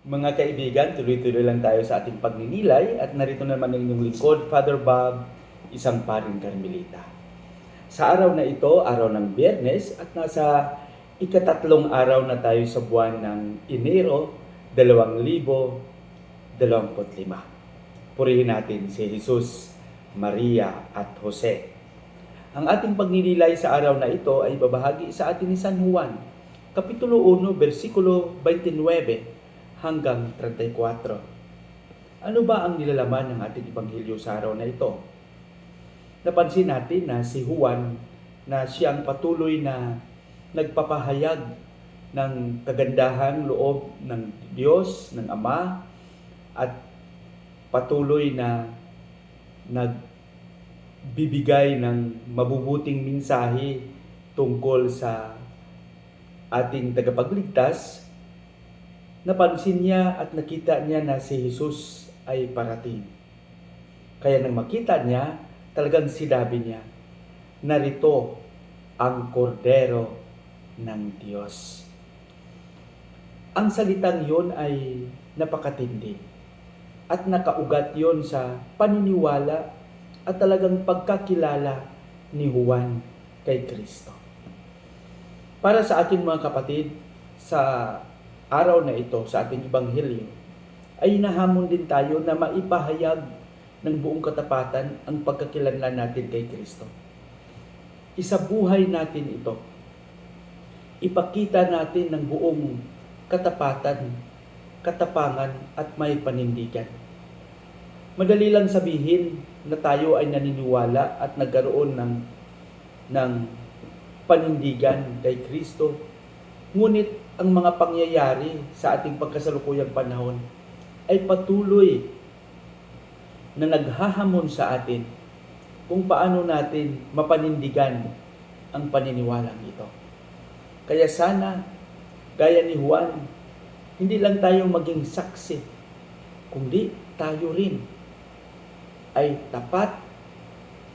Mga kaibigan, tuloy-tuloy lang tayo sa ating pagninilay at narito naman ang inyong lingkod, Father Bob, isang paring Karmelita. Sa araw na ito, araw ng Biyernes at nasa ikatatlong araw na tayo sa buwan ng Enero 2025. Purihin natin si Jesus, Maria at Jose. Ang ating pagninilay sa araw na ito ay babahagi sa atin ni San Juan, Kapitulo 1, versikulo 29 hanggang 34. Ano ba ang nilalaman ng ating Ebanghelyo sa araw na ito? Napansin natin na si Juan na siyang patuloy na nagpapahayag ng kagandahang loob ng Diyos, ng Ama, at patuloy na nagbibigay ng mabubuting mensahe tungkol sa ating tagapagligtas. Napansin niya at nakita niya na si Jesus ay parating. Kaya nang makita niya, talagang sinabi niya, narito ang kordero ng Diyos. Ang salitang yon ay napakatindi at nakaugat yon sa paniniwala at talagang pagkakilala ni Juan kay Kristo. Para sa ating mga kapatid, sa araw na ito sa ating Ebanghelyo, ay nahamon din tayo na maipahayag ng buong katapatan ang pagkakilanlan natin kay Kristo. Isabuhay natin ito. Ipakita natin ng buong katapatan, katapangan at may panindigan. Madali lang sabihin na tayo ay naniniwala at nagkaroon ng panindigan kay Kristo. Ngunit ang mga pangyayari sa ating pagkasalukuyang panahon ay patuloy na naghahamon sa atin kung paano natin mapanindigan ang paniniwalang ito. Kaya sana, gaya ni Juan, hindi lang tayo maging saksi, kundi tayo rin ay tapat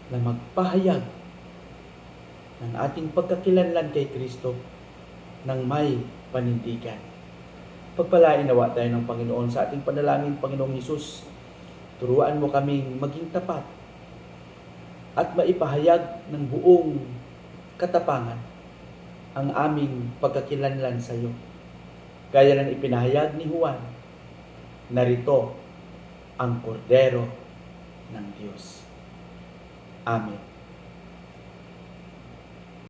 na magpahayag ng ating pagkakilanlan kay Kristo ng may panindigan. Pagpalain nawa tayo ng Panginoon sa ating panalangin. Panginoong Hesus, turuan mo kaming maging tapat at maipahayag ng buong katapangan ang aming pagkakilanlan sa iyo. Gaya ng ipinahayag ni Juan, narito ang kordero ng Diyos. Amen.